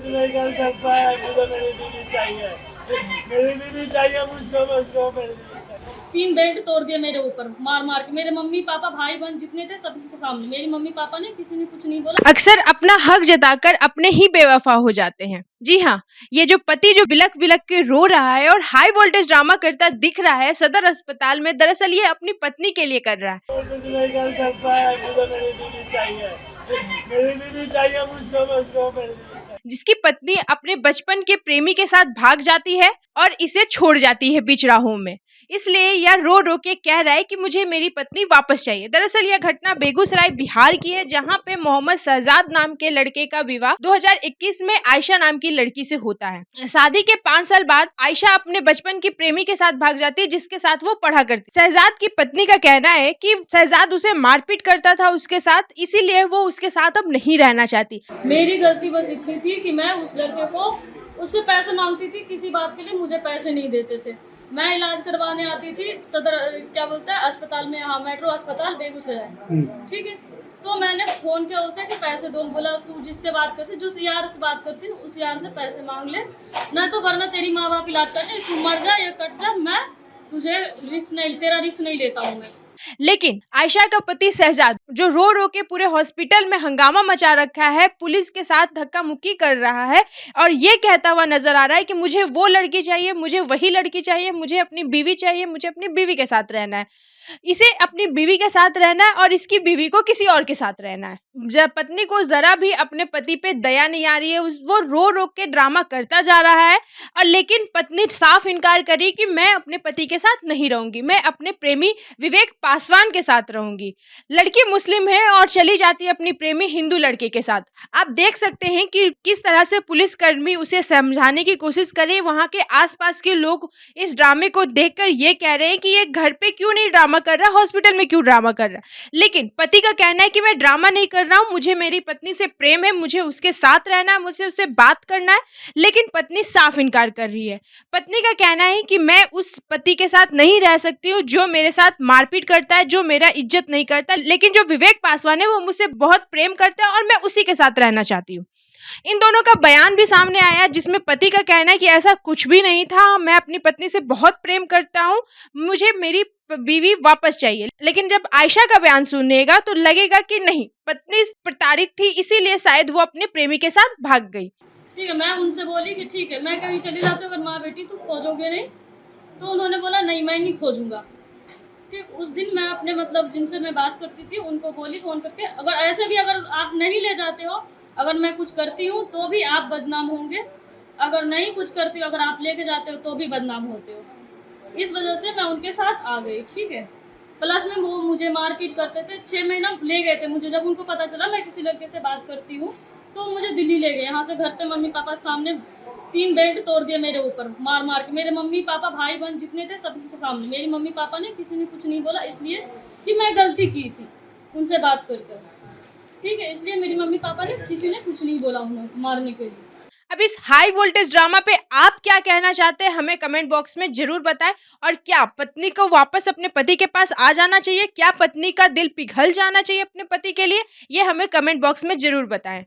नहीं कर सकता है, मुझे मेरी बीवी चाहिए, मेरी बीवी चाहिए मुझको मेरी बीवी चाहिए। 3 बेल्ट तोड़ दिए मेरे ऊपर, मार मार के। मेरे मम्मी पापा भाई बहन जितने थे सबके सामने, मेरी मम्मी पापा ने किसी ने कुछ नहीं बोला। अक्सर अपना हक जताकर अपने ही बेवफा हो जाते हैं। जी हाँ, ये जो पति जो बिलक बिलक के रो रहा है और हाई वोल्टेज ड्रामा करता दिख रहा है सदर अस्पताल में, दरअसल ये अपनी पत्नी के लिए कर रहा है। कुछ नहीं कर सकता है, मुझे मेरी बीवी चाहिए, मेरी बीवी चाहिए मुझको मेरी बीवी चाहिए। जिसकी पत्नी अपने बचपन के प्रेमी के साथ भाग जाती है और इसे छोड़ जाती है बीच राहों में, इसलिए यह रो रो के कह रहा है कि मुझे मेरी पत्नी वापस चाहिए। दरअसल यह घटना बेगूसराय बिहार की है, जहां पे मोहम्मद शहजाद नाम के लड़के का विवाह 2021 में आयशा नाम की लड़की से होता है। शादी के 5 साल बाद आयशा अपने बचपन की प्रेमी के साथ भाग जाती है, जिसके साथ वो पढ़ा करती। शहजाद की पत्नी का कहना है कि शहजाद उसे मारपीट करता था उसके साथ, इसीलिए वो उसके साथ अब नहीं रहना चाहती। मेरी गलती बस इतनी थी कि मैं उस लड़के को उससे पैसे मांगती थी, किसी बात के लिए मुझे पैसे नहीं देते थे। मैं इलाज करवाने आती थी सदर क्या बोलता है अस्पताल में, हाँ मेट्रो अस्पताल बेगूसराय, ठीक है। तो मैंने फोन किया उसे कि पैसे दो, बोला तू जिससे बात करती, जिस यार से बात करती उस यार से पैसे मांग ले, नहीं तो वरना तेरी माँ बाप इलाज करते, तू मर जा या कट जा, मैं तुझे रिस्क नहीं, तेरा रिस्क नहीं लेता हूँ मैं। लेकिन आयशा का पति शहजाद जो रो रो के पूरे हॉस्पिटल में हंगामा मचा रखा है, पुलिस के साथ धक्का मुक्की कर रहा है और ये कहता हुआ नजर आ रहा है कि मुझे वो लड़की चाहिए, मुझे वही लड़की चाहिए, मुझे अपनी बीवी चाहिए, मुझे अपनी बीवी के साथ रहना है। इसे अपनी बीवी के साथ रहना है और इसकी बीवी को किसी और के साथ रहना है। जब पत्नी को जरा भी अपने पति पे दया नहीं आ रही है, वो रो रो के ड्रामा करता जा रहा है और लेकिन पत्नी साफ इनकार कर रही कि मैं अपने पति के साथ नहीं रहूंगी, मैं अपने प्रेमी विवेक पासवान के साथ रहूंगी। लड़की मुस्लिम है और चली जाती है अपनी प्रेमी हिंदू लड़के के साथ। आप देख सकते हैं कि किस तरह से पुलिसकर्मी उसे समझाने की कोशिश करे। वहां के आसपास के लोग इस ड्रामे को देखकर ये कह रहे हैं कि ये घर पे क्यों नहीं ड्रामा कर रहा, हॉस्पिटल में क्यों ड्रामा कर रहा। लेकिन पति का कहना है कि मैं ड्रामा नहीं कर रहा हूँ, मुझे मेरी पत्नी से प्रेम है, मुझे उसके साथ रहना है, मुझे उससे बात करना है। लेकिन पत्नी साफ इनकार कर रही है। पत्नी का कहना है कि मैं उस पति के साथ नहीं रह सकती हूँ जो मेरे साथ मारपीट करता है, जो मेरा इज्जत नहीं करता, लेकिन जो विवेक पासवान है वो मुझसे बहुत प्रेम करता है और मैं उसी के साथ रहना चाहती हूँ। इन दोनों का बयान भी सामने आया जिसमें पति का कहना है कि ऐसा कुछ भी नहीं था, मैं अपनी पत्नी से बहुत प्रेम करता हूँ, मुझे मेरी बीवी वापस चाहिए। लेकिन जब आयशा का बयान सुनेगा तो लगेगा कि नहीं, पत्नी प्रताड़ित थी, इसीलिए शायद वो अपने प्रेमी के साथ भाग गई। ठीक है, मैं उनसे बोली कि ठीक है मैं कहीं चली जाती हूँ, अगर माँ बेटी तो खोजोगे नहीं, तो उन्होंने बोला नहीं मैं नहीं खोजूंगा। ठीक, उस दिन मैं अपने मतलब जिनसे मैं बात करती थी उनको बोली फोन करके, अगर ऐसे भी अगर आप नहीं ले जाते हो, अगर मैं कुछ करती हूँ तो भी आप बदनाम होंगे, अगर नहीं कुछ करती हो, अगर आप लेके जाते हो तो भी बदनाम होते हो। इस वजह से मैं उनके साथ आ गई, ठीक है। प्लस में वो मुझे मारपीट करते थे, 6 महीना ले गए थे मुझे। जब उनको पता चला मैं किसी लड़के से बात करती हूँ तो मुझे दिल्ली ले गए। यहाँ से घर पे मम्मी पापा के सामने 3 बेल्ट तोड़ दिए मेरे ऊपर, मार मार के। मेरे मम्मी पापा भाई बहन जितने थे सबके सामने, मेरी मम्मी पापा ने किसी ने कुछ नहीं बोला, इसलिए कि मैं गलती की थी उनसे बात करके, ठीक है। इसलिए मेरी मम्मी पापा ने किसी ने कुछ नहीं बोला उन्हें मारने के लिए। अब इस हाई वोल्टेज ड्रामा पे आप क्या कहना चाहते हैं हमें कमेंट बॉक्स में जरूर बताएं। और क्या पत्नी को वापस अपने पति के पास आ जाना चाहिए, क्या पत्नी का दिल पिघल जाना चाहिए अपने पति के लिए, ये हमें कमेंट बॉक्स में जरूर बताएं।